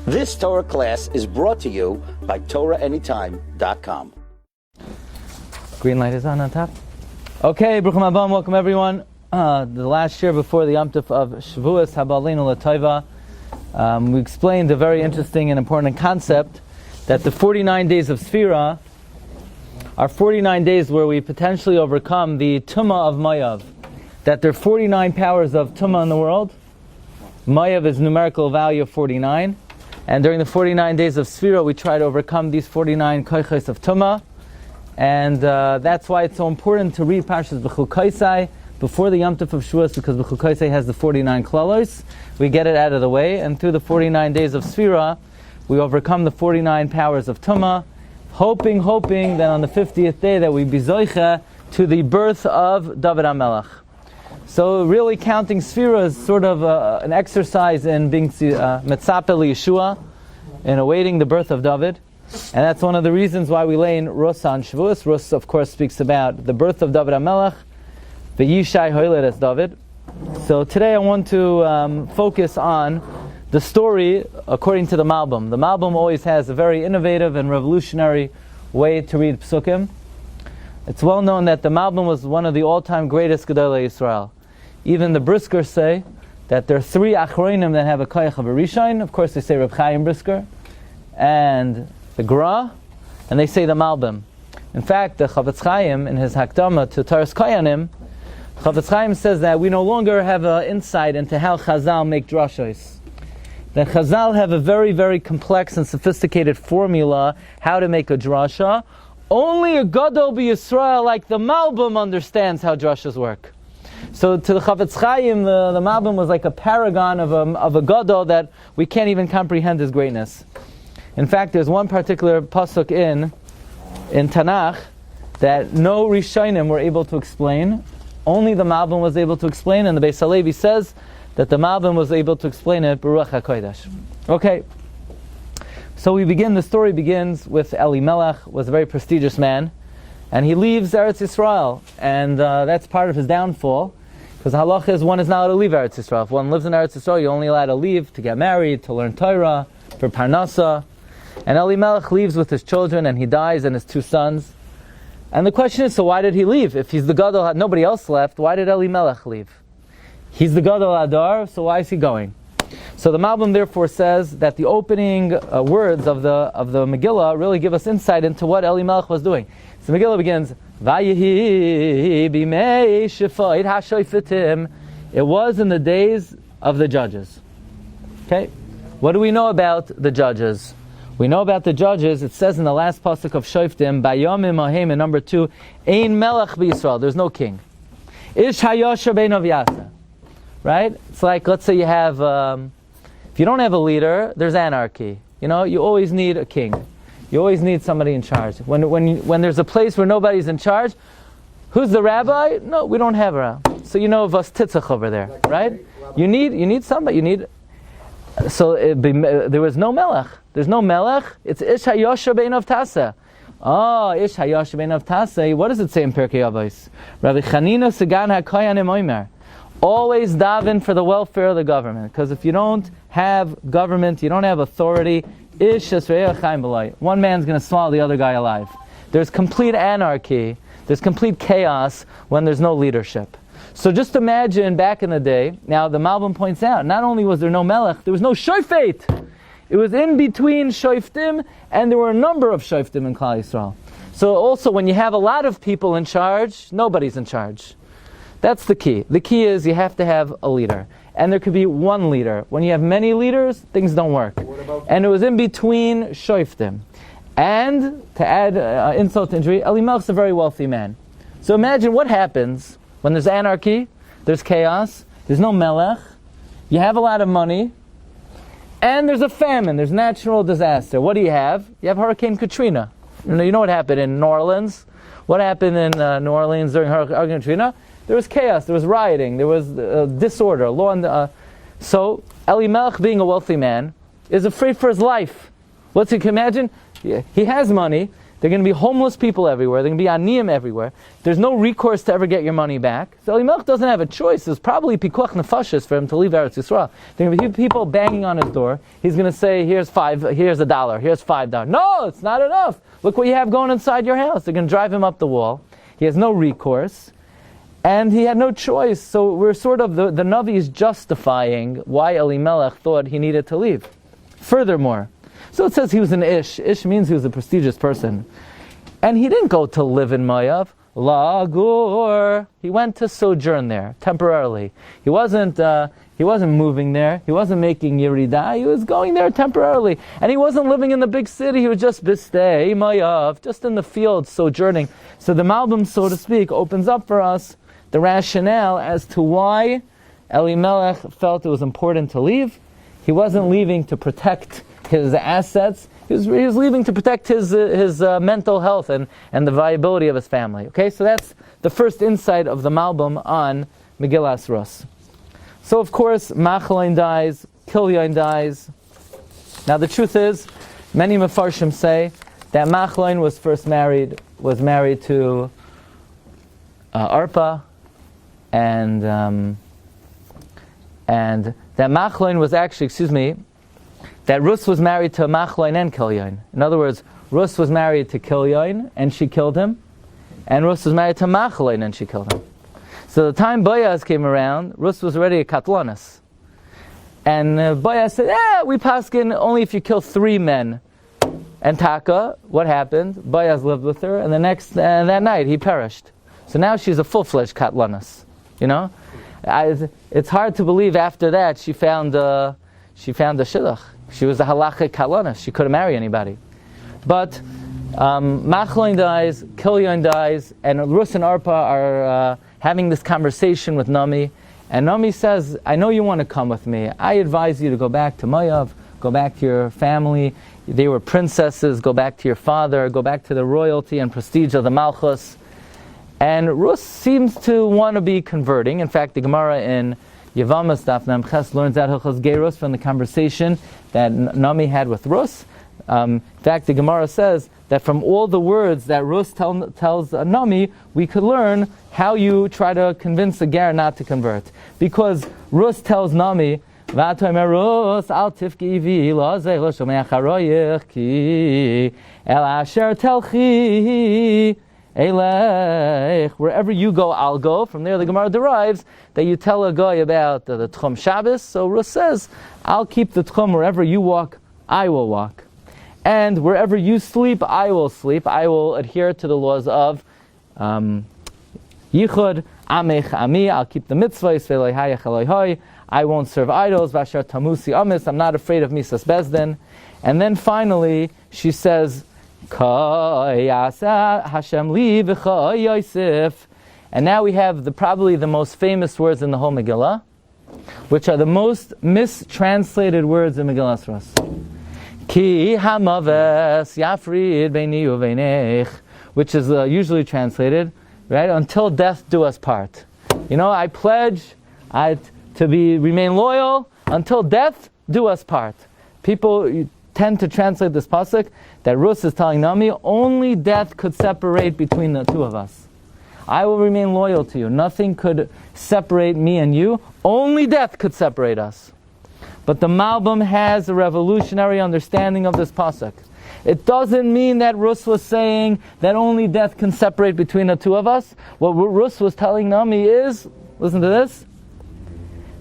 This Torah class is brought to you by TorahAnytime.com. Green light is on top. Okay, Bruchim Abam, welcome everyone. The last year before the Yom Tov of Shavuos, Habalinu L'Tova, we explained a very interesting and important concept that the 49 days of Sfira are 49 days where we potentially overcome the Tumah of Mayav. That there are 49 powers of Tumah in the world. Mayav is numerical value of 49. And during the 49 days of Sfira, we try to overcome these 49 koiches of Tumah. And that's why it's so important to read Parshas B'chukaisai before the Yom Tov of Shavuos, because B'chukaisai has the 49 klalos. We get it out of the way, and through the 49 days of Sfira, we overcome the 49 powers of Tumah, hoping that on the 50th day that we be zoicha to the birth of David HaMelech. So really counting Sfira is sort of an exercise in being Metzape Yeshua, in awaiting the birth of David. And that's one of the reasons why we lay in Ruth on Shavuos. Ruth, of course, speaks about the birth of David HaMelech, the Yishai Hoyled as David. So today I want to focus on the story according to the Malbim. The Malbim always has a very innovative and revolutionary way to read Psukim. It's well known that the Malbim was one of the all-time greatest Gedolei Yisrael. Even the Briskers say that there are three Achronim that have a Koyach of a Rishon. Of course, they say Reb Chaim Brisker and the Gra, and they say the Malbim. In fact, the Chavetz Chaim, in his Hakdama to Taras Koyanim, Chavetz Chaim says that we no longer have an insight into how Chazal make drashos. That Chazal have a very, very complex and sophisticated formula how to make a drasha. Only a Gadol b'Yisrael like the Malbim understands how drashas work. So to the Chavetz Chaim, the Malbim was like a paragon of a Gadol that we can't even comprehend his greatness. In fact, there's one particular pasuk in Tanakh that no Rishonim were able to explain. Only the Malbim was able to explain, and the Beis Halevi says that the Malbim was able to explain it, Baruch HaKodesh. Okay, so the story begins with Eli Melech, was a very prestigious man, and he leaves Eretz Yisrael, and that's part of his downfall, because the halacha is one is not allowed to leave Eretz Yisrael. If one lives in Eretz Yisrael, you're only allowed to leave to get married, to learn Torah, for Parnasa. And Eli Melech leaves with his children, and he dies, and his two sons. And the question is, so why did he leave? If he's the Gadol, nobody else left, why did Eli Melech leave? He's the Gadol Adar, so why is he going? So the Malbim therefore says that the opening words of the Megillah really give us insight into what Eli Melech was doing. So the Megillah begins, Vayehi bimei shefa'id ha'shoifetim. It was in the days of the judges. Okay? What do we know about the judges? We know about the judges, it says in the last pasuk of Shoftim, Bayomim Ahem, in number 2, Ein Melech b'Yisrael, there's no king. Ish hayosher beinav yasa. Right? It's like, let's say you have, if you don't have a leader, there's anarchy. You know, you always need a king. You always need somebody in charge. When there's a place where nobody's in charge, who's the rabbi? No, we don't have a rabbi. So you know Vas Titzach over there, right? You need somebody, so there was no Melech. There's no Melech. It's Ish HaYosher Beinav Tasa. Oh, Ish HaYosher Beinav Tasa. What does it say in Pirkei Avos? Rabbi Chanina Sagan HaKoyanim Omer. Always daven for the welfare of the government. Because if you don't have government, you don't have authority, Ish Yisrael Chaim B'lai. One man's going to swallow the other guy alive. There's complete anarchy. There's complete chaos when there's no leadership. So just imagine back in the day, now the Malbim points out, not only was there no Melech, there was no Shofet. It was in between Shoftim, and there were a number of Shoftim in Klal Yisrael. So also when you have a lot of people in charge, nobody's in charge. That's the key. The key is you have to have a leader. And there could be one leader. When you have many leaders, things don't work. And it was in between Shoftim. And to add insult to injury, Eli Melech's a very wealthy man. So imagine what happens when there's anarchy, there's chaos, there's no Melech, you have a lot of money, and there's a famine, there's natural disaster. What do you have? You have Hurricane Katrina. You know what happened in New Orleans? What happened in New Orleans during Hurricane Katrina? There was chaos, there was rioting, there was disorder, law and so Eli Melech, being a wealthy man, is afraid for his life. What's he can imagine? He has money. There are going to be homeless people everywhere. There are going to be aniyim everywhere. There's no recourse to ever get your money back. So Eli Melech doesn't have a choice. There's probably pikuach nefashis for him to leave Eretz Yisrael. There are going to be people banging on his door. He's going to say, here's $1, here's $5. No, it's not enough. Look what you have going inside your house. They're going to drive him up the wall. He has no recourse. And he had no choice. So we're sort of, the Navi is justifying why Eli Melech thought he needed to leave. Furthermore, so it says he was an ish. Ish means he was a prestigious person. And he didn't go to live in Moav. Lagur. He went to sojourn there, temporarily. He wasn't moving there. He wasn't making Yeridah. He was going there temporarily. And he wasn't living in the big city. He was just bistei Moav, just in the fields, sojourning. So the Malbim, so to speak, opens up for us the rationale as to why Eli Melech felt it was important to leave. He wasn't leaving to protect his assets. He was leaving to protect his mental health and the viability of his family. Okay, so that's the first insight of the Malbim on Megillas Rus. So of course, Machloin dies, Kilyon dies. Now the truth is, many Mefarshim say that Machloin was married to Arpa, and that Machloin was actually, that Ruth was married to Machloin and Kilyon. In other words, Ruth was married to Kilyon and she killed him, and Ruth was married to Machloin and she killed him. So the time Boaz came around, Ruth was already a katlanis. And Boaz said, we paskin only if you kill 3 men. And Taka, what happened? Boaz lived with her, and that night he perished. So now she's a full-fledged katlanis. It's hard to believe after that she found a shidduch. She was a halachic katlanis. She couldn't marry anybody. But Machloin dies, Kilyon dies, and Ruth and Arpa are having this conversation with Naomi. And Naomi says, I know you want to come with me. I advise you to go back to Moav, go back to your family. They were princesses. Go back to your father. Go back to the royalty and prestige of the Malchus. And Ruth seems to want to be converting. In fact, the Gemara in Yevamos Daf Namches learns out Hilchos Gerus from the conversation that Naomi had with Ruth. In fact, the Gemara says that from all the words that Ruth tells Naomi, we could learn how you try to convince a ger not to convert. Because Ruth tells Naomi, wherever you go, I'll go. From there, the Gemara derives that you tell a guy about the Tchum Shabbos. So Ruth says, I'll keep the Tchum. Wherever you walk, I will walk. And wherever you sleep, I will sleep. I will adhere to the laws of Yichud, Amech, Ami. I'll keep the mitzvahs. I won't serve idols. Vashar Tamusi Amis. I'm not afraid of Misas Bezdin. And then finally, she says, Hashem li v'cha Yosef. And now we have probably the most famous words in the whole Megillah, which are the most mistranslated words in Megillas Rus. Ki hamaves yafrid beini uveinech, which is usually translated, right? Until death do us part. I pledge to remain loyal until death do us part. People tend to translate this pasuk that Ruth is telling Naomi, only death could separate between the two of us. I will remain loyal to you. Nothing could separate me and you. Only death could separate us. But the Malbim has a revolutionary understanding of this pasuk. It doesn't mean that Ruth was saying that only death can separate between the two of us. What Ruth was telling Naomi is, listen to this,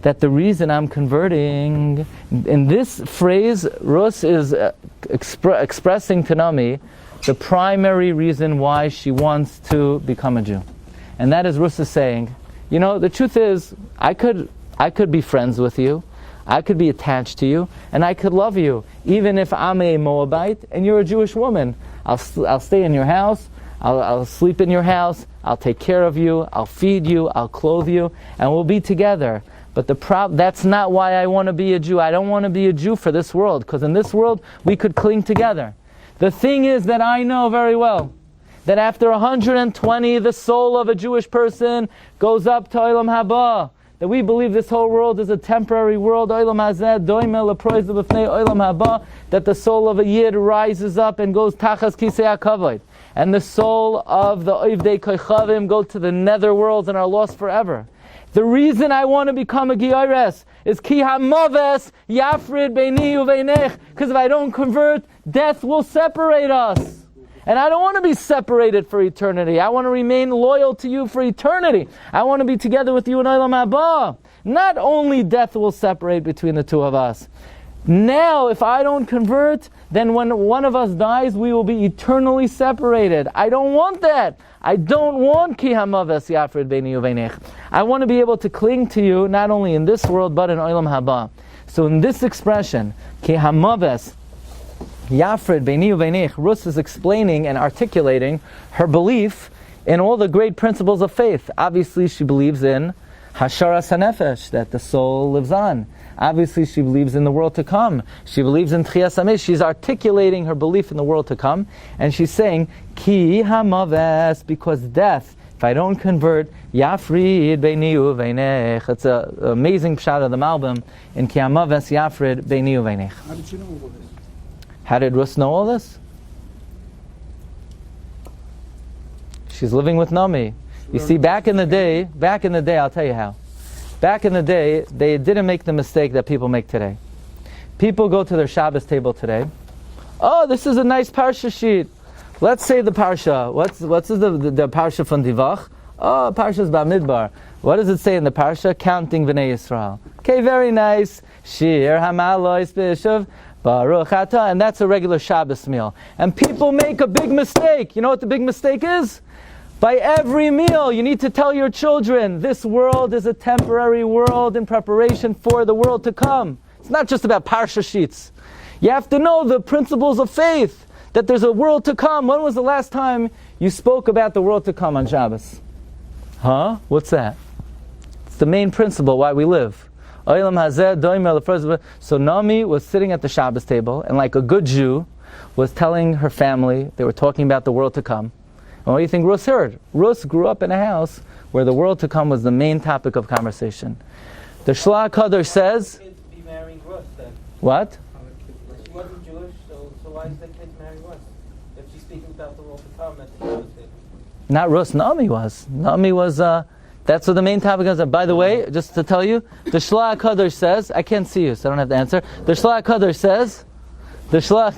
that the reason I'm converting, in this phrase, Ruth is expressing to Naomi the primary reason why she wants to become a Jew. And that is Ruth is saying, the truth is, I could be friends with you, I could be attached to you, and I could love you, even if I'm a Moabite and you're a Jewish woman. I'll stay in your house, I'll sleep in your house, I'll take care of you, I'll feed you, I'll clothe you, and we'll be together. But that's not why I want to be a Jew. I don't want to be a Jew for this world, because in this world we could cling together. The thing is that I know very well that after 120, the soul of a Jewish person goes up to Olam Haba, that we believe this whole world is a temporary world, that the soul of a Yid rises up and goes tachas kisei hakavod, and the soul of the Oivdei Koichavim go to the nether worlds and are lost forever. The reason I want to become a Giyores is ki hamaves yafrid beini uveinech, because if I don't convert, death will separate us. And I don't want to be separated for eternity. I want to remain loyal to you for eternity. I want to be together with you in Olam Haba. Not only death will separate between the two of us. Now, if I don't convert, then when one of us dies, we will be eternally separated. I don't want that. I don't want ki hamaves yafrid beini uveinech. I want to be able to cling to you not only in this world but in Olam Haba. So in this expression, ki hamaves yafrid beini uveinech, Ruth is explaining and articulating her belief in all the great principles of faith. Obviously, she believes in hasharas hanefesh, that the soul lives on. Obviously, she believes in the world to come. She believes in tchias hamet. She's articulating her belief in the world to come, and she's saying, ki hamaves, because death, if I don't convert, yafrid beini uveinech. It's an amazing pshat of the Malbim in ki hamaves yafrid beini uveinech. How did you know all this? How did Ruth know all this? She's living with Naomi. You see, back in the day, I'll tell you how. Back in the day, they didn't make the mistake that people make today. People go to their Shabbos table today. Oh, this is a nice Parsha sheet. Let's say the Parsha. What's the Parsha from Divach? Oh, Parsha's Bamidbar. What does it say in the Parsha? Counting Bnei Yisrael. Okay, very nice. Shiur hamalois b'ishav baruch atah, and that's a regular Shabbos meal. And people make a big mistake. You know what the big mistake is? By every meal, you need to tell your children, this world is a temporary world in preparation for the world to come. It's not just about Parsha sheets. You have to know the principles of faith, that there's a world to come. When was the last time you spoke about the world to come on Shabbos? Huh? What's that? It's the main principle why we live. So Naomi was sitting at the Shabbos table, and like a good Jew, was telling her family, they were talking about the world to come. And what do you think Ruth heard? Ruth grew up in a house where the world to come was the main topic of conversation. The Shlach Kadosh says... Kids be marrying Ruth then. What? She wasn't Jewish, so why is the kids marrying Ruth? If she's speaking about the world to come at the Shabbos table. Not Ruth, Naomi was. Naomi was... that's what the main topic is. By the way, just to tell you, the Shlach Kadosh says... I can't see you, so I don't have to answer. The Shlach Kadosh says... The Shlach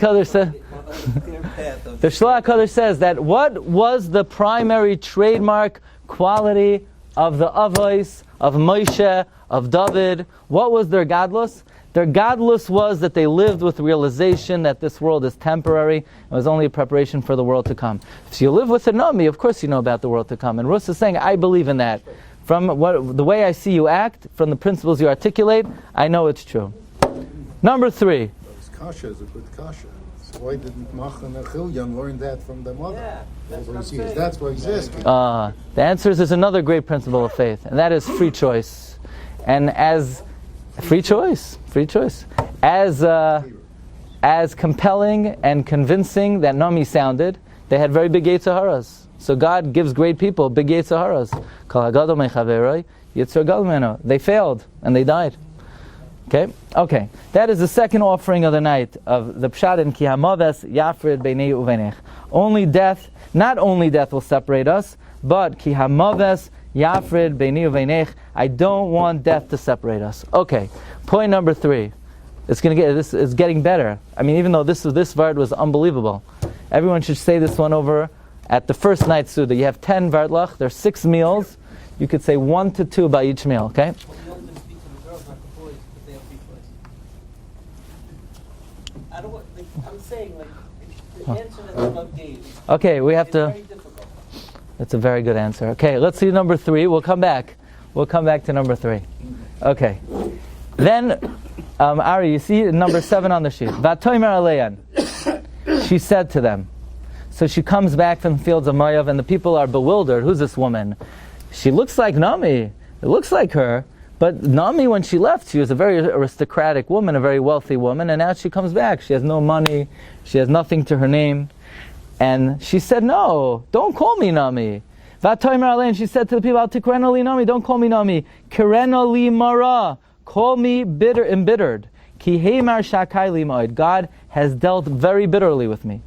Kadosh says that what was the primary trademark quality of the Avos, of Moshe, of David? What was their gadlus? Their gadlus was that they lived with realization that this world is temporary and was only a preparation for the world to come. If you live with a Naomi, of course you know about the world to come. And Ruth is saying, I believe in that. From the way I see you act, from the principles you articulate, I know it's true. Number 3. Kasha is a good kasha. So why didn't Machan and Chilyan learn that from their mother? Yeah, that's what I'm saying. That's what he's asking. The answer is there's another great principle of faith, and that is free choice. And as free choice, as compelling and convincing that Naomi sounded, they had very big Yetzaharas. So God gives great people big Yetzaharas. They failed and they died. Okay. That is the second offering of the night of the Pshat in Ki Hamaves Yafrid Beinei Uveinech. Not only death will separate us, but Ki Hamaves Yafrid Beinei Uveinech. I don't want death to separate us. Okay. Point number 3. It's getting better. I mean, even though this vart was unbelievable, everyone should say this one over at the first night Suda. You have 10 vartlach. There's 6 meals. You could say 1 to 2 by each meal. Okay. I'm saying, the answer that the Lord gave. Okay, we have to. Very difficult. That's a very good answer. Okay, let's see number 3. We'll come back to number 3. Okay. Then, Ari, you see number 7 on the sheet. Vatoimer aleyan. She said to them. So she comes back from the fields of Moav, and the people are bewildered. Who's this woman? She looks like Naomi. It looks like her. But Naomi, when she left, she was a very aristocratic woman, a very wealthy woman, and now she comes back. She has no money. She has nothing to her name. And she said, no, don't call me Naomi. V'atoymer alein, she said to the people, Tikrena li Naomi, don't call me Naomi. Kirena li Mara, call me bitter, embittered. Ki heimar shakai li moed, God has dealt very bitterly with me.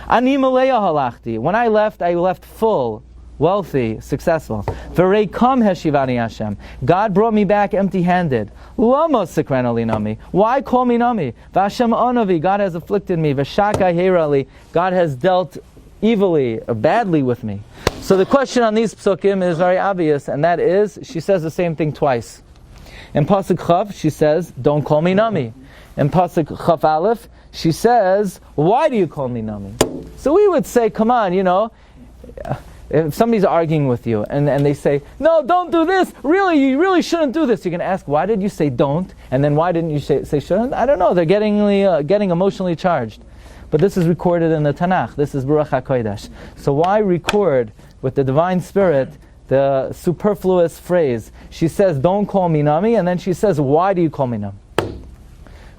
Ani maleya halachti, when I left full, wealthy, successful. V'reikam heshivani Hashem, God brought me back empty-handed. Lama sikrena li Naomi, why call me Naomi? V'Hashem onavi, God has afflicted me. V'shakai heirali, God has dealt evilly or badly with me. So the question on these psukim is very obvious, and that is, she says the same thing twice. In Pasuk Chav, she says, don't call me Naomi. In Pasuk Chav Aleph, she says, why do you call me Naomi? So we would say, come on, if somebody's arguing with you, and they say, no, don't do this, really, you really shouldn't do this. You can ask, why did you say don't? And then why didn't you say shouldn't? I don't know, they're getting emotionally charged. But this is recorded in the Tanakh, this is Baruch HaKodesh. So why record with the Divine Spirit the superfluous phrase? She says, don't call me Naomi, and then she says, why do you call me Naomi?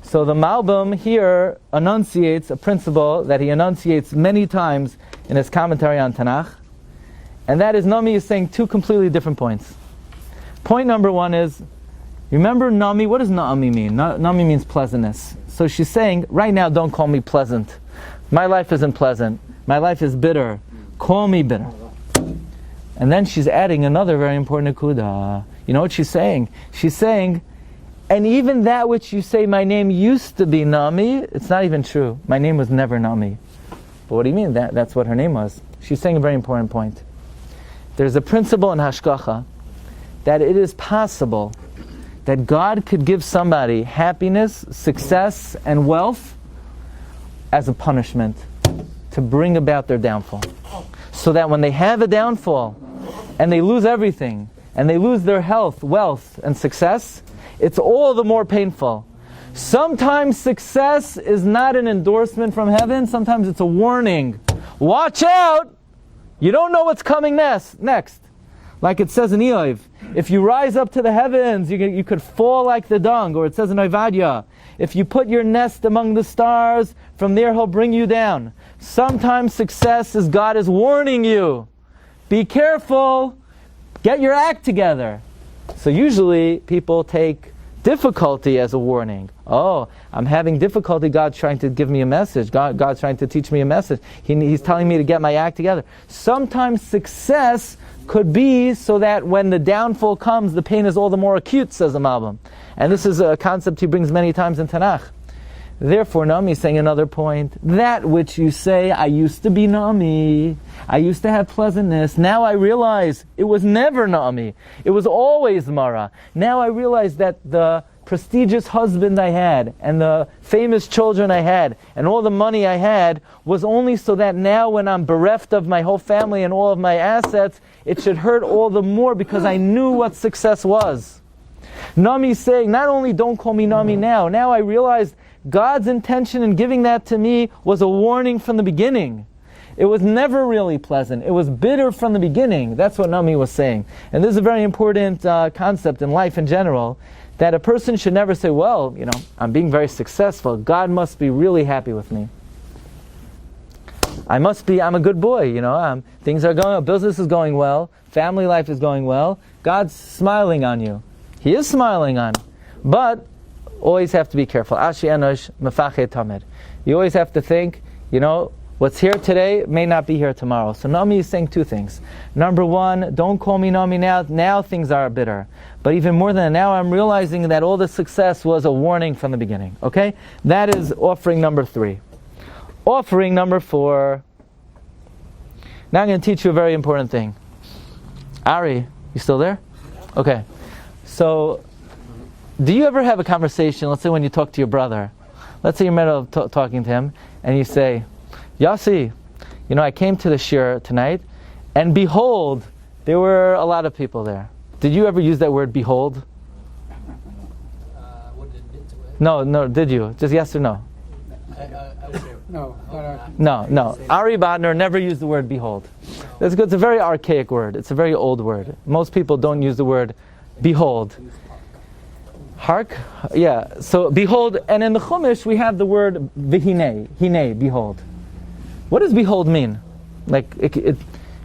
So the Malbim here enunciates a principle that he enunciates many times in his commentary on Tanakh, and that is Naomi is saying two completely different points. Point number one is, remember Naomi, what does Naomi mean? Naomi means pleasantness. So she's saying, right now don't call me pleasant. My life isn't pleasant. My life is bitter. Call me bitter. And then she's adding another very important nekuda. You know what she's saying? She's saying, and even that which you say my name used to be Naomi, it's not even true. My name was never Naomi. But what do you mean? That's what her name was. She's saying a very important point. There's a principle in Hashgacha that it is possible that God could give somebody happiness, success, and wealth as a punishment to bring about their downfall. So that when they have a downfall, and they lose everything, and they lose their health, wealth, and success, it's all the more painful. Sometimes success is not an endorsement from heaven, sometimes it's a warning. Watch out! You don't know what's coming next. Like it says in Eiv, if you rise up to the heavens, you could fall like the dung. Or it says in Ovadia, if you put your nest among the stars, from there he'll bring you down. Sometimes success is God is warning you. Be careful. Get your act together. So usually people take difficulty as a warning. Oh, I'm having difficulty. God's trying to give me a message. God's trying to teach me a message. He's telling me to get my act together. Sometimes success could be so that when the downfall comes, the pain is all the more acute, says the Malbim. And this is a concept he brings many times in Tanakh. Therefore, Naomi is saying another point. That which you say, I used to be Naomi, I used to have pleasantness, now I realize it was never Naomi. It was always Mara. Now I realize that the prestigious husband I had, and the famous children I had, and all the money I had, was only so that now when I'm bereft of my whole family and all of my assets, it should hurt all the more because I knew what success was. Naomi is saying, not only don't call me Naomi now I realized God's intention in giving that to me was a warning from the beginning. It was never really pleasant. It was bitter from the beginning. That's what Naomi was saying. And this is a very important concept in life in general, that a person should never say, well, I'm being very successful. God must be really happy with me. I'm a good boy, things are going well, business is going well, family life is going well, God's smiling on you. He is smiling on you. But always have to be careful. Ashi enosh mefachet tamed. You always have to think, what's here today may not be here tomorrow. So Naomi is saying two things. Number one, don't call me Naomi now. Now things are bitter. But even more than that, now I'm realizing that all the success was a warning from the beginning. Okay? That is offering number 3. Offering number 4. Now I'm going to teach you a very important thing. Ari, you still there? Okay. So, do you ever have a conversation, let's say when you talk to your brother, let's say you're in the middle of talking to him, and you say, Yossi, I came to the Shiur tonight, and behold, there were a lot of people there. Did you ever use that word, behold? What did it mean to it? No, did you? Just yes or no? No. Ari Bodner never used the word behold. That's good. It's a very archaic word. It's a very old word. Most people don't use the word behold. Hark? Yeah. So behold, and in the Chumash we have the word v'hinei, behold. What does behold mean? Like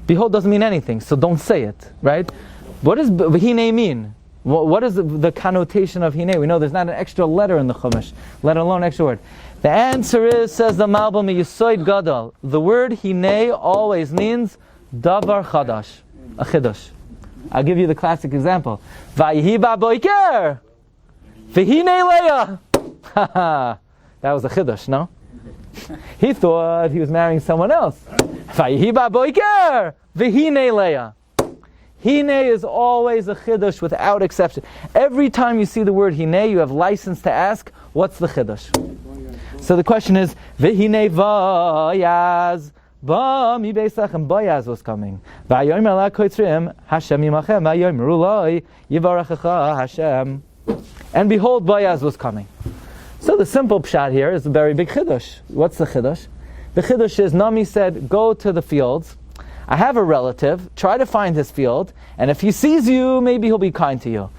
Behold doesn't mean anything, so don't say it, right? What does Hine mean? What is the connotation of Hine? We know there's not an extra letter in the Chumash, let alone an extra word. The answer is, says the Malbim, Yisoid Gadol. The word Hine always means Davar Chadash, a Chidush. I'll give you the classic example. Vayihi ba'boiker, v'hine leah. That was a Chidush, no? He thought he was marrying someone else. Vayihi ba'boiker, v'hine leah. Hine is always a Chidush without exception. Every time you see the word Hine, you have license to ask, what's the Chidush? So the question is, v'hine Boaz. Mi Bethlehem, Boaz was coming. Vayomer lakoitrim Hashem imachem. Vayomer uloi yivarechecha Hashem. And behold, Boaz was coming. So the simple pshat here is a very big chiddush. What's the chiddush? The chiddush is Naomi said, "Go to the fields. I have a relative. Try to find his field, and if he sees you, maybe he'll be kind to you."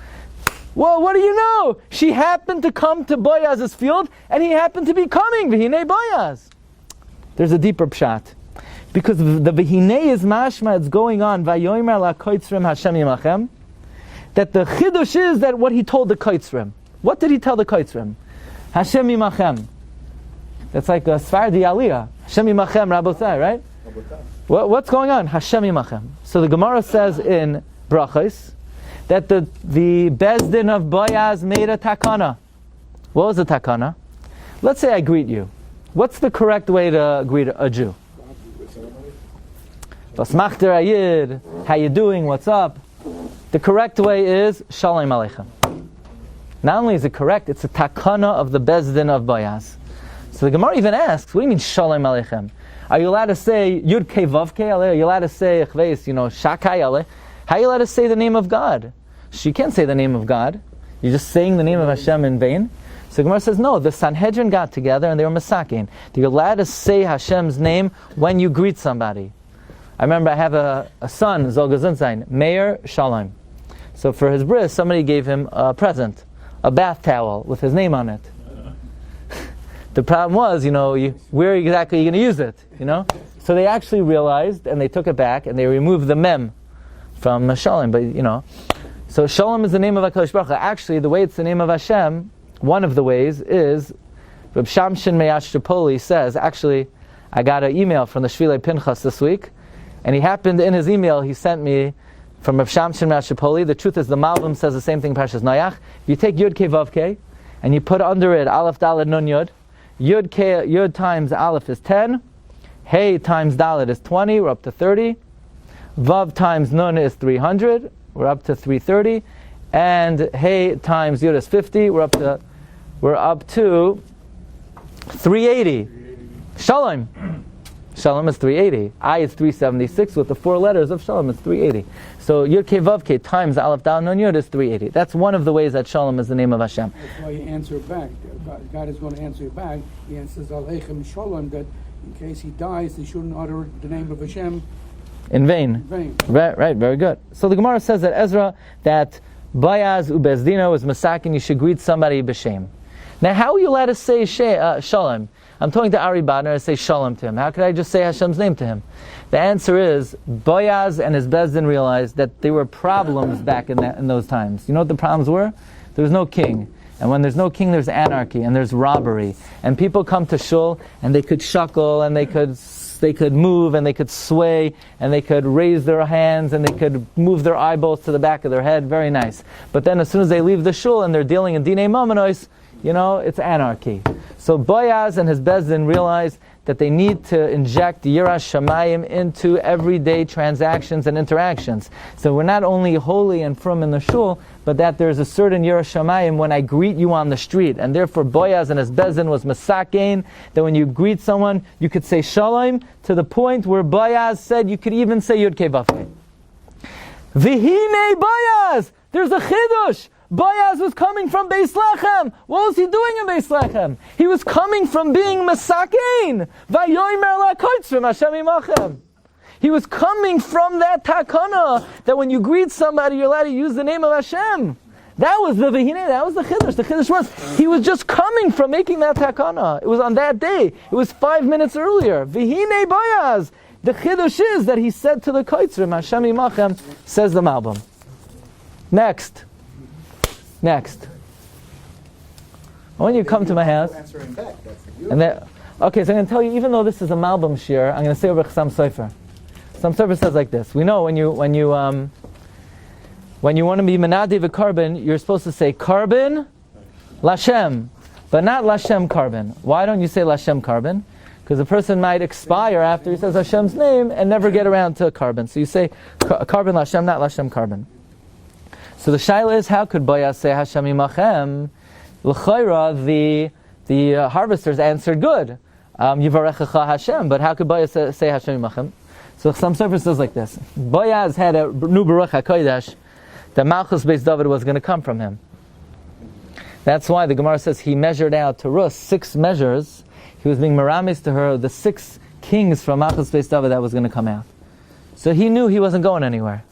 Well, what do you know? She happened to come to Boaz's field, and he happened to be coming. V'hinei Boaz. There's a deeper pshat. Because the V'hinei is mashma, it's going on, Vayomer lakoitzrim Hashem yimachem, that the chidush is that what he told the koitzrim. What did he tell the koitzrim? Hashem yimachem. That's like a Sfardi Aliyah. Hashem yimachem, Rabotai, right? What's going on? Hashem yimachem. So the Gemara says in Brachos that the Bezdin of Boaz made a takana. What was the takana? Let's say I greet you. What's the correct way to greet a Jew? Basmachter Ayid, how you doing? What's up? The correct way is Shalom Aleichem. Not only is it correct, it's a takana of the Bezdin of Boaz. So the Gemara even asks, what do you mean Shalom Aleichem? Are you allowed to say Yud Kei Vav Kei Ale? Are you allowed to say Chveis, Shakai Ale? How are you allowed to say the name of God? So you can't say the name of God. You're just saying the name of Hashem in vain. So the Gemara says, no, the Sanhedrin got together and they were masakin. You're allowed to say Hashem's name when you greet somebody. I remember I have a son, Zolgazunzain, Meir Shalom. So for his bris, somebody gave him a present, a bath towel with his name on it. The problem was, where exactly are you going to use it? So they actually realized, and they took it back, and they removed the mem from Shalom. But so Shalom is the name of HaKadosh Baruch Hu. Actually, the way it's the name of Hashem, one of the ways is, Reb Shamshin Me'ashtapoli says, actually, I got an email from the Shvilei Pinchas this week, and he happened in his email, he sent me from Reb Shamshin Me'ashtapoli. The truth is, the Malbim says the same thing in Parshas Noach. If you take Yud Kei Vav Kei, and you put under it Aleph Dalet Nun Yud, Yud times Aleph is 10, Hey times Dalet is 20, we're up to 30, Vav times Nun is 300, we're up to 330, and Hey times Yud is 50, we're up to 380. Shalom. Shalom is 380. I is 376 with the 4 letters of Shalom is 380. So Yud Kei Vav Kei times Aleph Dal Nun Yud is 380. That's one of the ways that Shalom is the name of Hashem. That's why you answer back. God is going to answer you back. He answers Aleichem Shalom, that in case he dies, they shouldn't utter the name of Hashem in vain. Right, very good. So the Gemara says that Ezra, that Boaz ubezdina was masakin, you should greet somebody b'shem. Now, how are you allowed to say Shalom? I'm talking to Ari Badner and say Shalom to him. How could I just say Hashem's name to him? The answer is, Boaz and his Bezdin realized that there were problems back in those times. You know what the problems were? There was no king. And when there's no king, there's anarchy and there's robbery. And people come to shul and they could shuckle and they could move and they could sway and they could raise their hands and they could move their eyeballs to the back of their head. Very nice. But then as soon as they leave the shul and they're dealing in Dinei Mamonos, it's anarchy. So Boaz and his Bezdin realized that they need to inject Yiras Shamayim into everyday transactions and interactions. So we're not only holy and frum in the shul, but that there's a certain Yiras Shamayim when I greet you on the street. And therefore Boaz and his Bezdin was masakein, that when you greet someone, you could say Shalom, to the point where Boaz said you could even say Yud Kei Vav Kei. V'hinei Boaz! There's a chidush! Boaz was coming from Bethlehem. What was he doing in Bethlehem? He was coming from being masakein. Vayomer lakoitzrim Hashem imachem. He was coming from that takana that when you greet somebody, you're allowed to use the name of Hashem. That was the v'hinei. That was the chiddush. The chiddush was he was just coming from making that takana. It was on that day. It was 5 minutes earlier. V'hinei Boaz. The chiddush is that he said to the koitzrim, Hashem imachem, says the Malbim. Next. When you come to my house, Answering back. That's and then, okay, so I'm going to tell you, even though this is a Malbim shiur, I'm going to say over Chassam Sofer. Chassam Sofer says like this. We know when you want to be menadi v'karbon, you're supposed to say karbon lashem, but not lashem karbon. Why don't you say lashem karbon? Because a person might expire after he says Hashem's name and never get around to karbon. So you say karbon lashem, not lashem karbon. So the shaila is, how could Boaz say Hashem imachem? L'chayra, the harvesters answered good. Yivarechecha Hashem, but how could Boaz say Hashem imachem? So some Sofer says like this. Boaz had a new Baruch HaKodesh that Malchus Beis David was going to come from him. That's why the Gemara says he measured out to Ruth 6 measures. He was being meramis to her the 6 kings from Malchus Beis David that was going to come out. So he knew he wasn't going anywhere.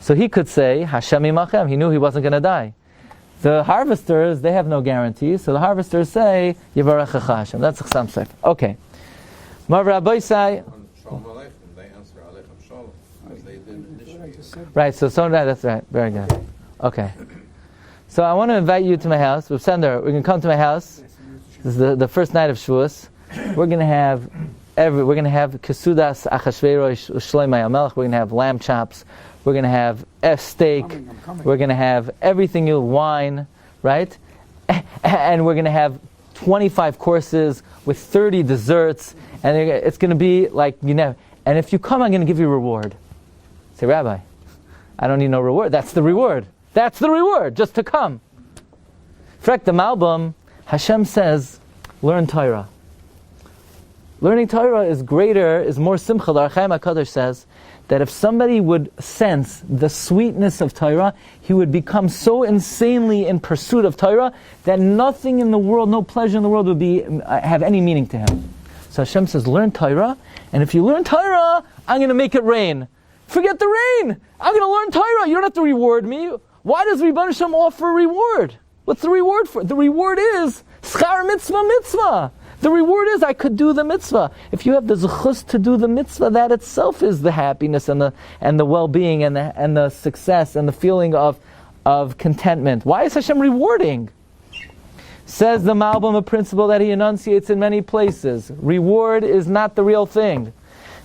So he could say Hashem imachem. He knew he wasn't going to die. The harvesters, they have no guarantee, so the harvesters say Yivarechecha Hashem. That's Chassam Sofer. Okay. Mar Rabbi say. Right, so that's right. Very good. Okay. So I want to invite you to my house. We're going to come to my house. This is the first night of Shavuos. We're going to have Kesudas Achashverosh Shloimei Melech. We're going to have lamb chops. We're going to have steak. We're going to have everything, wine, right? And we're going to have 25 courses with 30 desserts. And it's going to be like, and if you come, I'm going to give you a reward. Say, Rabbi, I don't need no reward. That's the reward. That's the reward, just to come. Frek the Malbum, Hashem says, learn Torah. Learning Torah is more simcha. The Archaim HaKadosh says that if somebody would sense the sweetness of Torah, he would become so insanely in pursuit of Torah that nothing in the world, no pleasure in the world would have any meaning to him. So Hashem says, learn Torah, and if you learn Torah, I'm going to make it rain. Forget the rain! I'm going to learn Torah. You don't have to reward me. Why does Rebbeinu Shem offer a reward? What's the reward for? The reward is schar mitzvah. The reward is I could do the mitzvah. If you have the zechus to do the mitzvah, that itself is the happiness and the well-being and the success and the feeling of contentment. Why is Hashem rewarding? Says the Malbim, a principle that he enunciates in many places. Reward is not the real thing.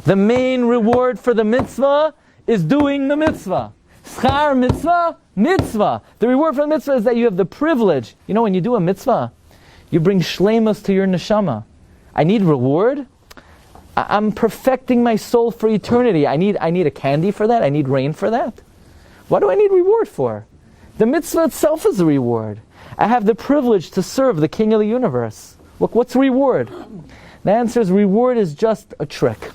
The main reward for the mitzvah is doing the mitzvah. Schar mitzvah. The reward for the mitzvah is that you have the privilege. When you do a mitzvah, you bring shleimus to your neshama. I need reward. I'm perfecting my soul for eternity. I need a candy for that. I need rain for that. What do I need reward for? The mitzvah itself is a reward. I have the privilege to serve the King of the universe. Look, what's reward? The answer is reward is just a trick.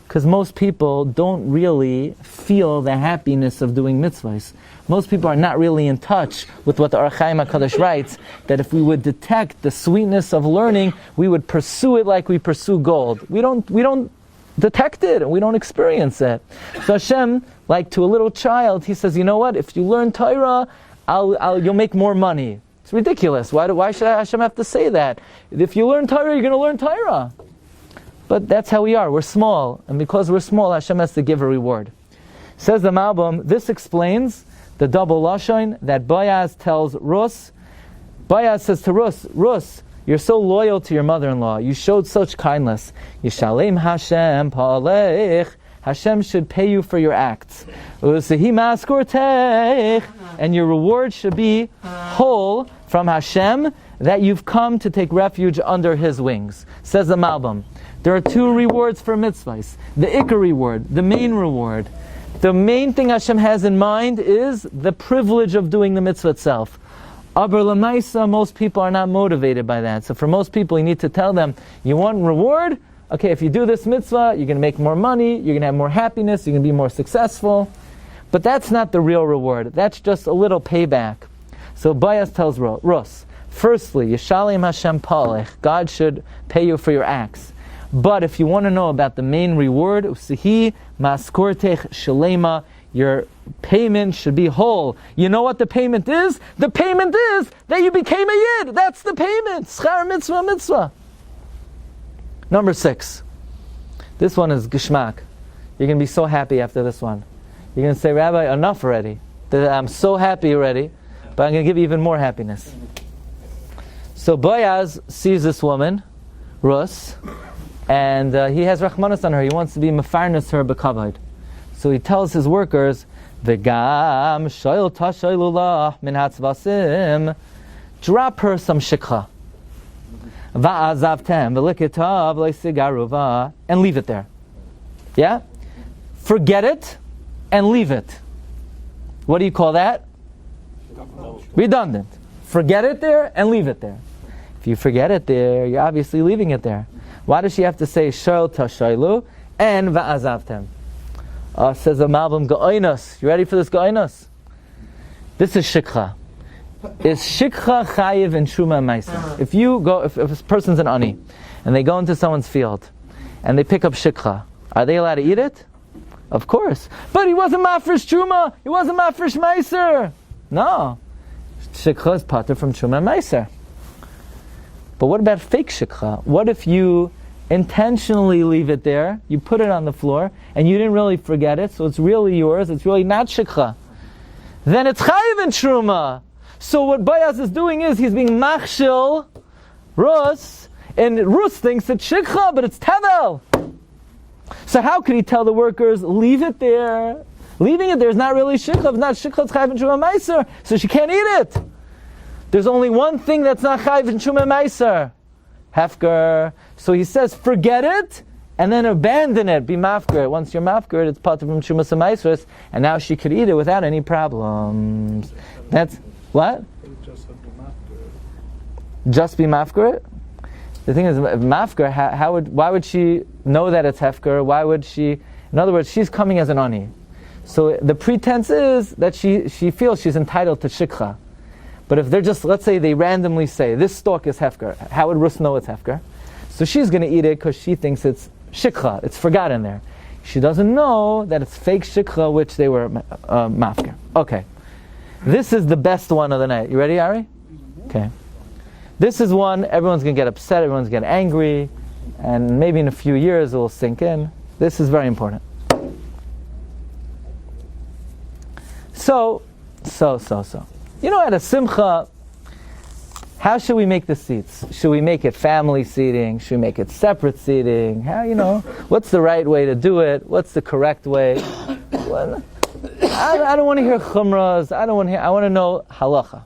Because most people don't really feel the happiness of doing mitzvahs. Most people are not really in touch with what the Archaim HaKadosh writes, that if we would detect the sweetness of learning, we would pursue it like we pursue gold. We don't detect it, and we don't experience it. So Hashem, like to a little child, he says, you know what, if you learn Torah, you'll make more money. It's ridiculous. Why should Hashem have to say that? If you learn Torah, you're going to learn Torah. But that's how we are. We're small. And because we're small, Hashem has to give a reward. Says the Malbim, this explains the double lashon that Boaz tells Ruth. Boaz says to Ruth, you're so loyal to your mother-in-law. You showed such kindness. Yishalem Hashem pa'alech. Hashem should pay you for your acts. And your reward should be whole from Hashem, that you've come to take refuge under His wings. Says the Malbim. There are 2 rewards for mitzvahs. The ikar reward, the main reward. The main thing Hashem has in mind is the privilege of doing the mitzvah itself. Aber l'maisa, most people are not motivated by that. So for most people, you need to tell them, you want reward? Okay, if you do this mitzvah, you're going to make more money, you're going to have more happiness, you're going to be more successful. But that's not the real reward. That's just a little payback. So Boaz tells Ruth, firstly, Yishalem Hashem palech, God should pay you for your acts. But if you want to know about the main reward, usihi maskortech shalema, your payment should be whole. You know what the payment is? The payment is that you became a yid. That's the payment. Schar mitzvah. Number 6. This one is geshmak. You're going to be so happy after this one. You're going to say, Rabbi, enough already. I'm so happy already, but I'm going to give you even more happiness. So Boaz sees this woman, Ruth, and he has rachmanas on her. He wants to be mefarnes her b'kavod. So he tells his workers, V'gam shoyl tashoylullah min hatzvasim, drop her some shikha. Va'azavtem v'likitav le'sigaruva, and leave it there. Yeah? Forget it and leave it. What do you call that? Redundant. Forget it there and leave it there. If you forget it there, you're obviously leaving it there. Why does she have to say shoyl tashoylu and va'azavtem? Says the Malbim, Ga'oinos. You ready for this Ga'oinos? This is shikha. Is shikha chayiv in shuma ma'isa? If a person's an ani, and they go into someone's field, and they pick up shikha, are they allowed to eat it? Of course. But he wasn't mafresh shuma. He wasn't mafresh ma'aser. No. Shikha is pater from shuma ma'aser. But what about fake shikha? What if you intentionally leave it there, you put it on the floor, and you didn't really forget it, so it's really yours, it's really not shikha? Then it's chayiv in truma. So what Boaz is doing is, he's being machshil Ruth, and Ruth thinks it's shikha, but it's tevel. So how could he tell the workers, leave it there? Leaving it there is not really shikha. It's not shikha, it's chayiv in truma meiser, so she can't eat it. There's only one thing that's not chayiv in truma meiser. Hefker. So he says, forget it, and then abandon it, be mafker. Once you're mafker, it's part of Shumas HaMaisros, and now she could eat it without any problems. That's, what? Just be mafker? The thing is, mafker, why would she know that it's hefker? Why would she, in other words, she's coming as an ani. So the pretense is that she feels she's entitled to shikha. But if they're just, let's say they randomly say, this stalk is hefker, how would Ruth know it's hefker? So she's going to eat it because she thinks it's shikha, it's forgotten there. She doesn't know that it's fake shikha, which they were mafker. Okay. This is the best one of the night. You ready, Ari? Okay. This is one, everyone's going to get upset, everyone's going to get angry, and maybe in a few years it will sink in. This is very important. So. You know, at a simcha, how should we make the seats? Should we make it family seating? Should we make it separate seating? What's the right way to do it? What's the correct way? I don't want to hear chumras. I want to know halacha.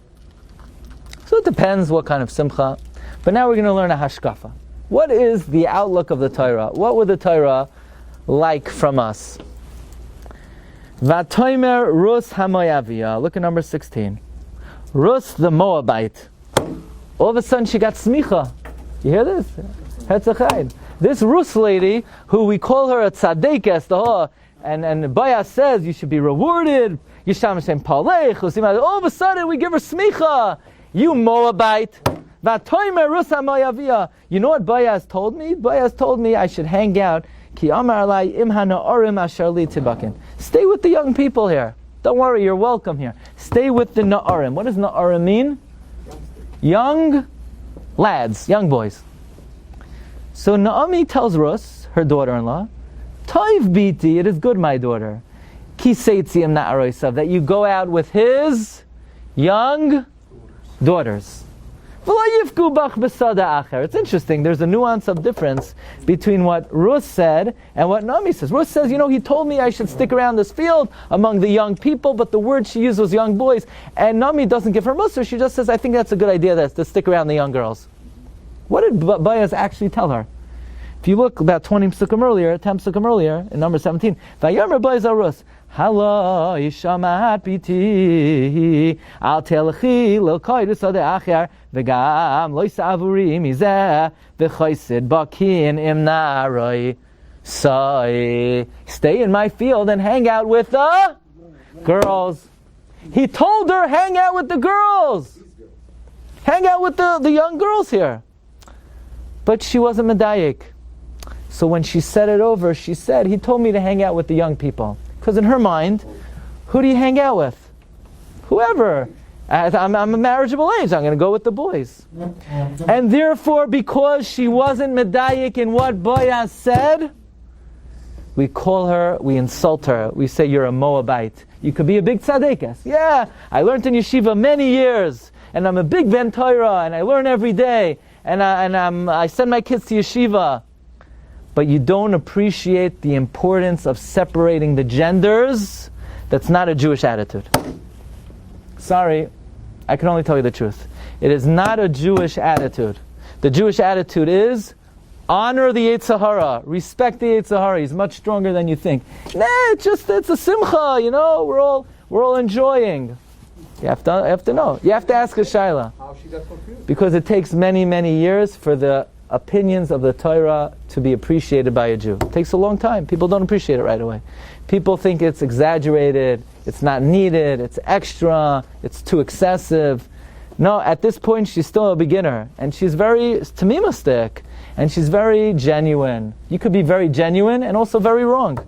So it depends what kind of simcha. But now we're going to learn a hashkafa. What is the outlook of the Torah? What would the Torah like from us? Vatoimer Rus Hamoyavia. Look at number 16. Ruth the Moabite. All of a sudden she got smicha. You hear this? Hetzachayim. This Ruth lady, who we call her a tzaddik, and Boaz says you should be rewarded. Yisham Hashem palech. All of a sudden we give her smicha. You Moabite. Vatoimer Ruth Hamoyavia. You know what Boaz told me? Boaz told me I should hang out. Ki amar alai im hanaorim asher li tibakin. Stay with the young people here. Don't worry, you're welcome here. Stay with the Na'arim. What does Na'arim mean? Young lads, young boys. So Naomi tells Ruth, her daughter-in-law, Toiv biti, it is good, my daughter, ki seitzim na'aroisav, that you go out with his young daughters. It's interesting, there's a nuance of difference between what Ruth said and what Naomi says. Ruth says, he told me I should stick around this field among the young people, but the word she used was young boys. And Naomi doesn't give her mussar, she just says, I think that's a good idea, to stick around the young girls. What did Boaz actually tell her? If you look about 10 psukim earlier, in number 17, Vayomer Boaz al Ruth, Halo yishamat biti al telchi l'koy l'sode achar v'gam lo yisavuri mizeh v'choysid bakin im naroi. So stay in my field and hang out with the girls. He told her, hang out with the girls. Hang out with the young girls here. But she wasn't medayik. So when she said it over, she said, he told me to hang out with the young people. Because in her mind, who do you hang out with? Whoever. I'm a marriageable age, I'm going to go with the boys. And therefore, because she wasn't medayik in what Boaz said, we call her, we insult her. We say, you're a Moabite. You could be a big tzaddikas. Yeah, I learned in yeshiva many years, and I'm a big Ben Torah, and I learn every day, and I send my kids to yeshiva. But you don't appreciate the importance of separating the genders. That's not a Jewish attitude. Sorry, I can only tell you the truth. It is not a Jewish attitude. The Jewish attitude is honor the Yetzer Hara, respect the Yetzer Hara. He's much stronger than you think. Nah, it's a simcha, we're all enjoying. You have to know. You have to ask a shaila. How she got confused? Because it takes many, many years for the opinions of the Torah to be appreciated by a Jew. It takes a long time. People don't appreciate it right away. People think it's exaggerated, it's not needed, it's extra, it's too excessive. No, at this point she's still a beginner, and she's very tamimistic, and she's very genuine. You could be very genuine and also very wrong.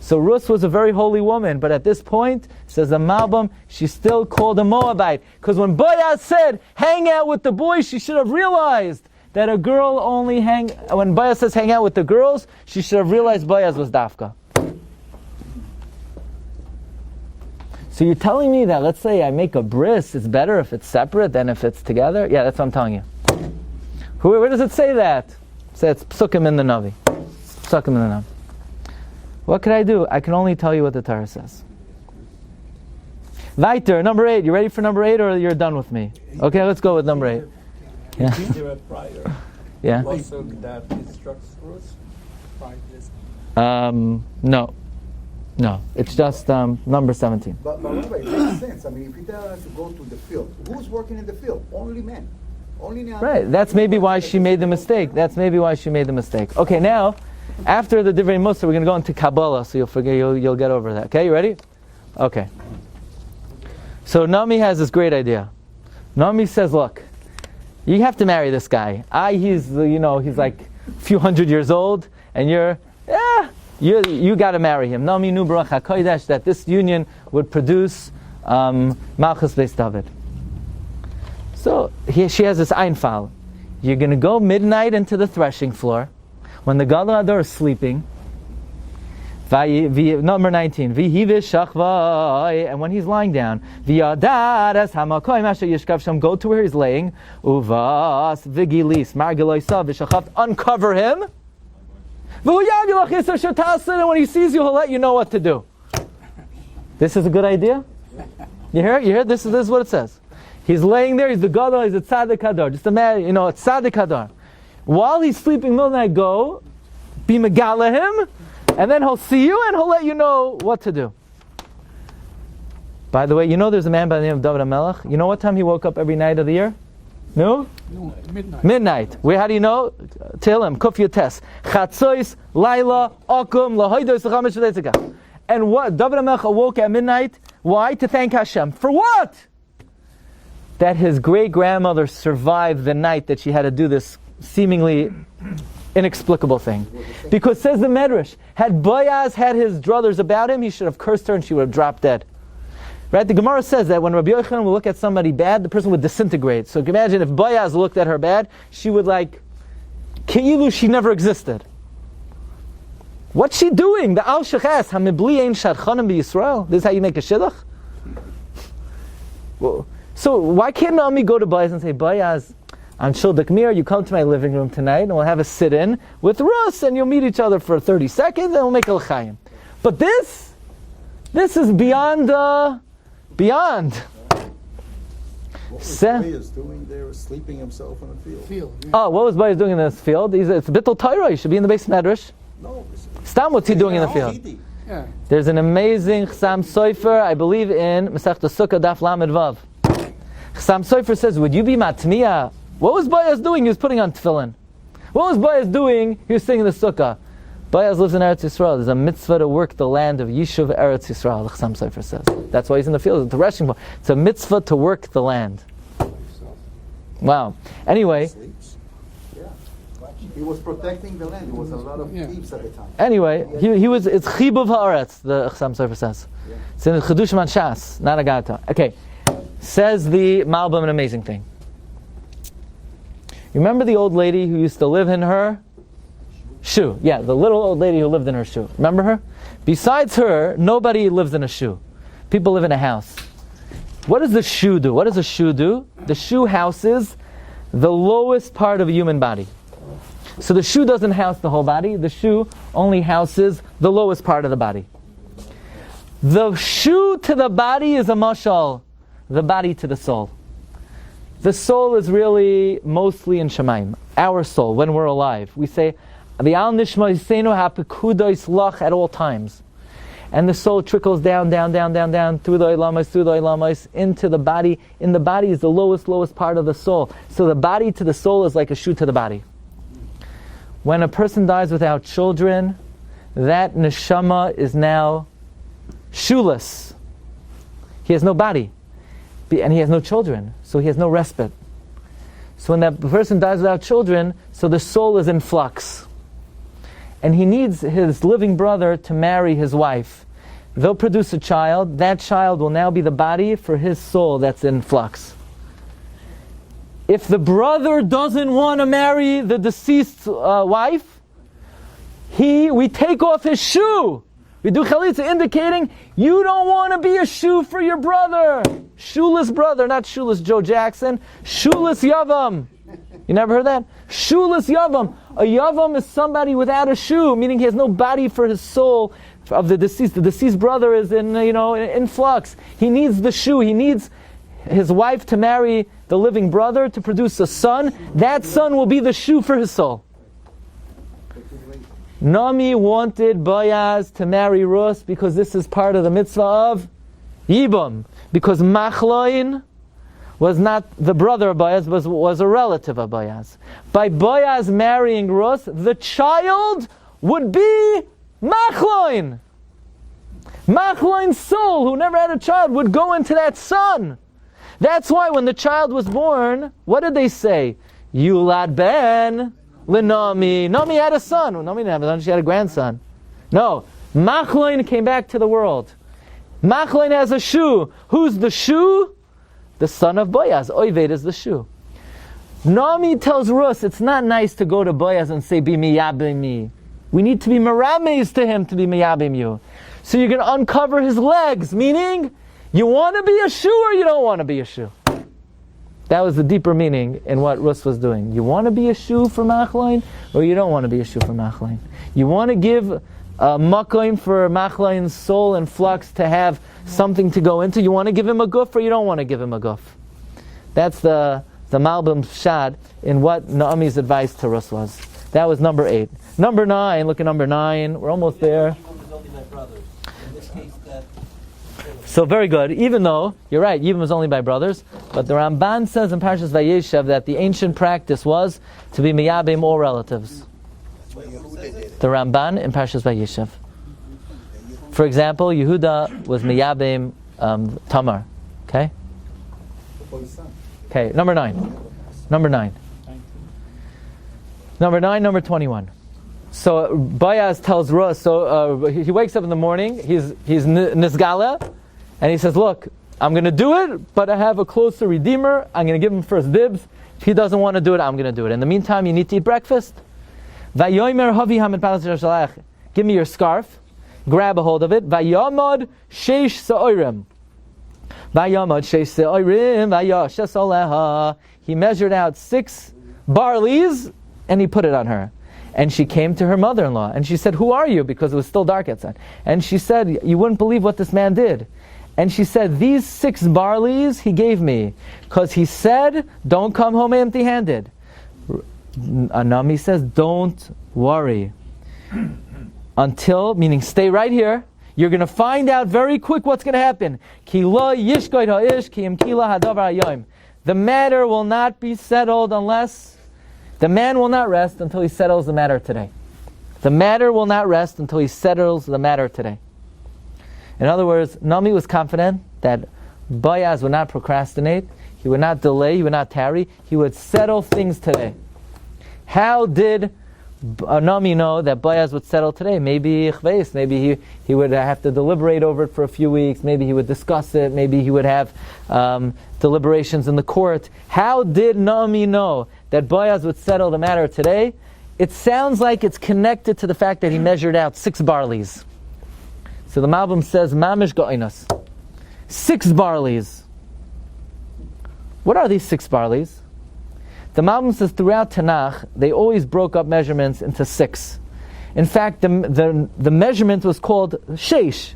So Ruth was a very holy woman, but at this point, says the Malbim, she's still called a Moabite. Because when Boaz said, hang out with the boys, she should have realized that a girl only when Boaz says hang out with the girls, she should have realized Boaz was dafka. So you're telling me that, let's say I make a bris, it's better if it's separate than if it's together? Yeah, that's what I'm telling you. Where does it say that? It says psukim in the Navi. Psukim in the Navi. What can I do? I can only tell you what the Torah says. Weiter, number 8. You ready for number 8 or you're done with me? Okay, let's go with number 8. Yeah. Is there a prior? Yeah. Also that instructs Ruth? No. It's just number 17. But Rabbi, it makes sense. I mean, if you tell us to go to the field, who's working in the field? Only men. Only Naomi. Right. That's maybe why she made the mistake. Okay, now, after the Divrei Musa, we're going to go into Kabbalah, so you'll get over that. Okay, you ready? Okay. So Naomi has this great idea. Naomi says, look, you have to marry this guy. He's like a few hundred years old, and you got to marry him. Naomi knew Baruch HaKodesh that this union would produce Malchus Beis David. So she has this Einfall. You're going to go midnight into the threshing floor when the Gadol Hador is sleeping. Number 19. And when he's lying down, go to where he's laying. Uncover him. And when he sees you, he'll let you know what to do. This is a good idea? You hear? This is what it says. He's laying there, he's the Gadol, he's a Tzaddik Hador. Just imagine, a Tzaddik Hador. While he's sleeping, middle of the night, go, be megala him, and then he'll see you and he'll let you know what to do. By the way, there's a man by the name of David HaMelech. You know what time he woke up every night of the year? No, midnight. How do you know? Tehillim, Kuf Yotes. Chatzois, Laila, Akum, Lahoidos, L'chamesh V'letzika. And what? David HaMelech awoke at midnight. Why? To thank Hashem. For what? That his great-grandmother survived the night that she had to do this seemingly inexplicable thing. Because says the Medrash, had Boaz had his druthers about him, he should have cursed her and she would have dropped dead. Right? The Gemara says that when Rabbi Yochanan will look at somebody bad, the person would disintegrate. So imagine if Boaz looked at her bad, she would Keilu she never existed. What's she doing? The Al Sheches, Hamibli Ein Shadchanim B'Yisrael. This is how you make a shidduch? So why can't Naomi go to Boaz and say, Boaz, on Shuldak Mir, you come to my living room tonight and we'll have a sit-in with Ruth and you'll meet each other for 30 seconds and we'll make a l'chaim. But this is beyond. What was Boaz doing there, sleeping himself in a field? Oh, what was Boaz doing in this field? It's Bittul Torah. He should be in the base Medrash. No. Stam, what's he doing in the field? Yeah. There's an amazing Chasam Sofer, I believe in Masechta Sukkah Daf Lamed Vav. Chasam Sofer says, would you be matmiya? What was Boaz doing? He was putting on tefillin. What was Boaz doing? He was singing the Sukkah. Boaz lives in Eretz Yisrael. There's a mitzvah to work the land of Yishuv Eretz Yisrael, the Chasam Sofer says. That's why he's in the field. It's a threshing floor. It's a mitzvah to work the land. Wow. Anyway. He was protecting the land. There was a lot of thieves at the time. Anyway, it's Chibuv Haaretz, the Chasam Sofer says. Yeah. It's in the Chedush Man Shas, not a Gata. Okay. Says the Malbim an amazing thing. Remember the old lady who used to live in her Shoe. Yeah, the little old lady who lived in her shoe. Remember her? Besides her, nobody lives in a shoe. People live in a house. What does the shoe do? What does a shoe do? The shoe houses the lowest part of a human body. So the shoe doesn't house the whole body. The shoe only houses the lowest part of the body. The shoe to the body is a mashal, the body to the soul. The soul is really mostly in Shemaim. Our soul, when we're alive. We say, V'al nishma yisenu ha'pekudos lach at all times. And the soul trickles down, through the ilamas, into the body. In the body is the lowest part of the soul. So the body to the soul is like a shoe to the body. When a person dies without children, that neshama is now shoeless. He has no body. And he has no children. So he has no respite. So when that person dies without children, so the soul is in flux. And he needs his living brother to marry his wife. They'll produce a child. That child will now be the body for his soul that's in flux. If the brother doesn't want to marry the deceased wife, we take off his shoe. We do chalitza, indicating you don't want to be a shoe for your brother. Shoeless brother, not shoeless Joe Jackson. Shoeless yavam. You never heard that? Shoeless yavam. A yavam is somebody without a shoe, meaning he has no body for his soul of the deceased. The deceased brother is in flux. He needs the shoe. He needs his wife to marry the living brother to produce a son. That son will be the shoe for his soul. Naomi wanted Boaz to marry Ruth because this is part of the mitzvah of Yibum. Because Machloin was not the brother of Boaz, was a relative of Boaz. By Boaz marrying Ruth, the child would be Machloin. Machloin's soul, who never had a child, would go into that son. That's why when the child was born, what did they say? Yulad ben Naomi. Naomi had a son. Well, Naomi didn't have a son, she had a grandson. No, Machloin came back to the world. Machloin has a shoe. Who's the shoe? The son of Boaz. Oived is the shoe. Naomi tells Ruth, it's not nice to go to Boaz and say, be miyabim me. We need to be merames to him to be miyabim you. So you're going to uncover his legs, meaning, you want to be a shoe or you don't want to be a shoe? That was the deeper meaning in what Ruth was doing. You want to be a shoe for Machloin or you don't want to be a shoe for Machloin? You want to give a makoim for Machloin's soul and flux to have something to go into? You want to give him a guf or you don't want to give him a guf? That's the Malbim shad in what Naomi's advice to Ruth was. That was number 8. Number 9, look at number 9. We're almost there. So very good. Even though, you're right, Yibum is only by brothers, but the Ramban says in Parshas Vayeshev that the ancient practice was to be miyabim all relatives. The Ramban in Parshas Vayeshev. For example, Yehuda was miyabim Tamar. Okay? Okay, number 9. Number 21. So Boaz tells Ruth, he wakes up in the morning, he's Nizgala, and he says, look, I'm going to do it, but I have a closer redeemer. I'm going to give him first dibs. If he doesn't want to do it, I'm going to do it. In the meantime, you need to eat breakfast. Give me your scarf. Grab a hold of it. Vayamad sheish sa'orim. Vayamad sheish sa'orim. Vayashas aleha. He measured out 6 barleys, and he put it on her. And she came to her mother-in-law, and she said, who are you? Because it was still dark outside. And she said, you wouldn't believe what this man did. And she said, these 6 barleys he gave me, because he said, don't come home empty-handed. Naomi says, don't worry. Until, meaning stay right here, you're going to find out very quick what's going to happen. The matter will not be settled unless... The man will not rest until he settles the matter today. The matter will not rest until he settles the matter today. In other words, Naomi was confident that Boaz would not procrastinate, he would not delay, he would not tarry, he would settle things today. How did Naomi know that Boaz would settle today? Maybe he would have to deliberate over it for a few weeks, maybe he would discuss it, maybe he would have deliberations in the court. How did Naomi know that Boaz would settle the matter today? it sounds like it's connected to the fact that he measured out 6 barleys. So the Malbim says, Mamish Ga'inas. 6 barleys. What are these 6 barleys? The Malbim says throughout Tanakh, they always broke up measurements into 6. In fact, the measurement was called sheish.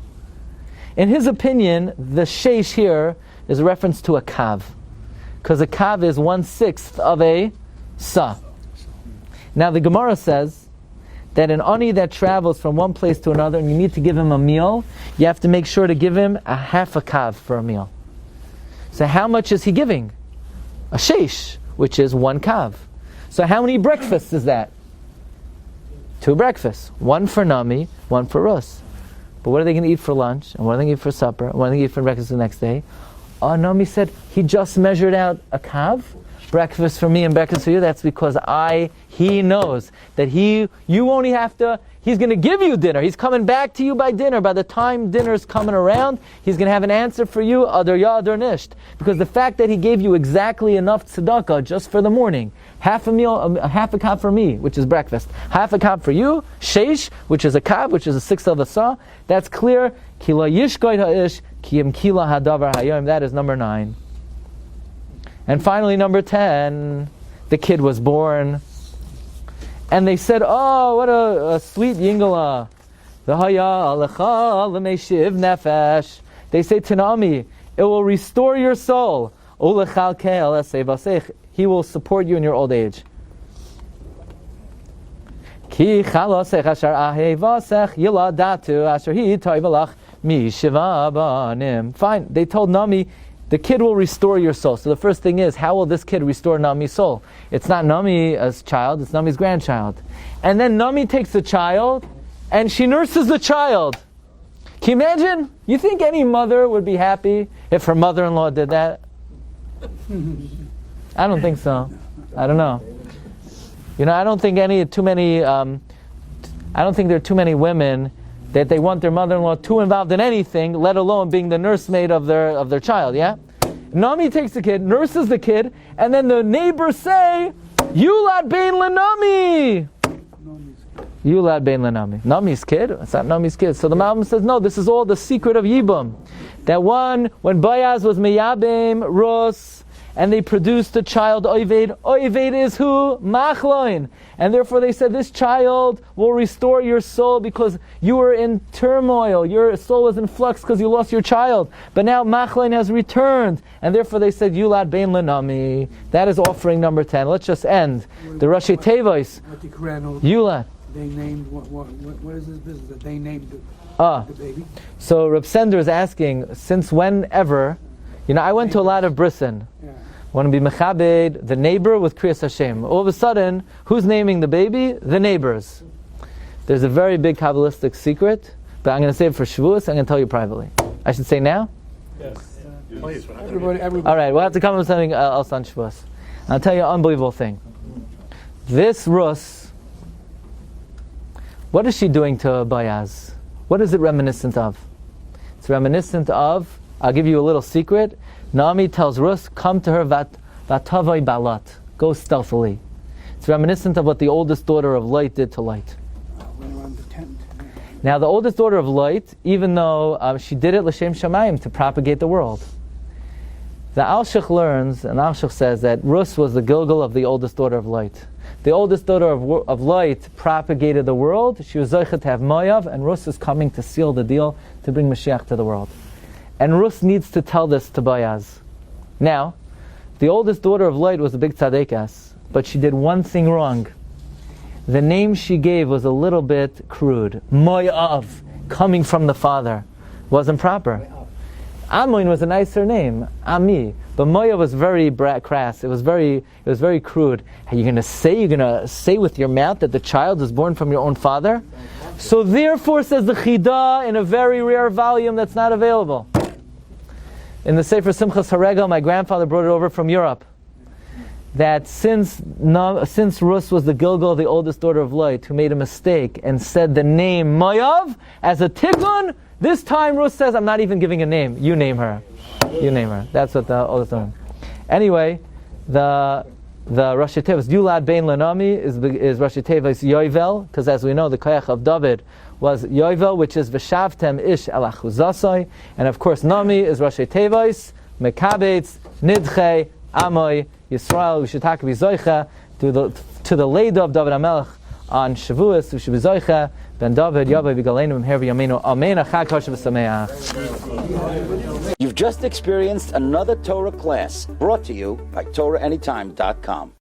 In his opinion, the sheish here is a reference to a kav, because a kav is 1/6 of a sa. Now the Gemara says that an ani that travels from one place to another and you need to give him a meal, you have to make sure to give him a half a kav for a meal. So how much is he giving? A sheish, which is 1 kav. So how many breakfasts is that? 2 breakfasts. 1 for Naomi, 1 for Ruth. But what are they going to eat for lunch? And what are they going to eat for supper? And what are they going to eat for breakfast the next day? Naomi said, he just measured out a kav, breakfast for me and breakfast for you. That's because he knows that you only have to, he's going to give you dinner. He's coming back to you by dinner. By the time dinner's coming around, he's going to have an answer for you, adar ya, adar nisht. Because the fact that he gave you exactly enough tzedakah just for the morning, half a meal, half a kav for me, which is breakfast, half a kav for you, sheish, which is a kav, which is a 1/6 of a sa, that's clear. Kila yishkoid ha'ish, kiyim kila hadavar hayom. That is number 9. And finally, number 10, the kid was born. And they said, oh, what a sweet yingala. They say to Naomi, it will restore your soul. He will support you in your old age. Fine, they told Naomi, the kid will restore your soul. So the first thing is, how will this kid restore Naomi's soul? It's not Naomi's child, it's Naomi's grandchild. And then Naomi takes the child, and she nurses the child. Can you imagine? You think any mother would be happy if her mother-in-law did that? I don't think so. I don't know. I don't think there are too many women that they want their mother-in-law too involved in anything, let alone being the nursemaid of their child, yeah? Naomi takes the kid, nurses the kid, and then the neighbors say, Yulad bein lenami! Yulad bein lenami. Naomi's kid? It's not Naomi's kid. So the Malbim says, no, this is all the secret of Yibum. That when Boaz was meyabim, Ruth, and they produced a child, Oived. Oived is who? Machloin. And therefore they said, this child will restore your soul because you were in turmoil. Your soul was in flux because you lost your child. But now Machloin has returned. And therefore they said, Yulad bein lenami. That is offering number 10. Let's just end. The Rashi Tevois. Yulad. They named, what is this business that they named the baby? So Reb Sender is asking, since whenever, I went to a lot of brisson. Yeah. Want to be mechabed the neighbor with Kriyas Hashem. All of a sudden, who's naming the baby? The neighbors. There's a very big Kabbalistic secret, but I'm going to say it for Shavuos. I'm going to tell you privately. I should say now? Yes. Please. Everybody. All right, we'll have to come up with something else on Shavuos. I'll tell you an unbelievable thing. This Rus, what is she doing to Boaz? What is it reminiscent of? It's reminiscent of, I'll give you a little secret. Naomi tells Ruth, come to her vatavai balat. Go stealthily. It's reminiscent of what the oldest daughter of Lot did to Lot. Went around the tent. Now the oldest daughter of Lot, even though she did it l'shem shamayim, to propagate the world. The Alshich learns, and Alshich says that Ruth was the Gilgal of the oldest daughter of Lot. The oldest daughter of Lot propagated the world. She was Zoichet to have Moav, and Ruth is coming to seal the deal to bring Mashiach to the world. And Ruth needs to tell this to Boaz. Now, the oldest daughter of Lot was a big tzaddikas, but she did one thing wrong. The name she gave was a little bit crude. Moav, coming from the father, wasn't proper. Amoin was a nicer name, Ami, but Moav was very crass. It was very crude. Are you going to say with your mouth that the child is born from your own father? So therefore, says the Chida in a very rare volume that's not available. In the Sefer Simchas Haregel, my grandfather brought it over from Europe. That since Ruth was the Gilgal, the oldest daughter of Lot, who made a mistake and said the name Moav as a tikkun, this time Ruth says, I'm not even giving a name. You name her. You name her. That's what the oldest daughter. Anyway, the The Rashi Tevas Yulad Bein Naomi is Rashi Tevas Yovel, because as we know, the Koyach of David was Yovel, which is V'shavtem Ish El Achuzasai, and of course Naomi is Rashi Tevas Mekabetz Nidche Amoy Yisrael. We should talk about Zoicha to the Leida of David HaMelech on Shavuos. We should be Zoicha Ben David Yavai B'Galeinu Mhervi Yamenu Amen. Chag Kosher V'Sameach. You've just experienced another Torah class brought to you by TorahAnytime.com.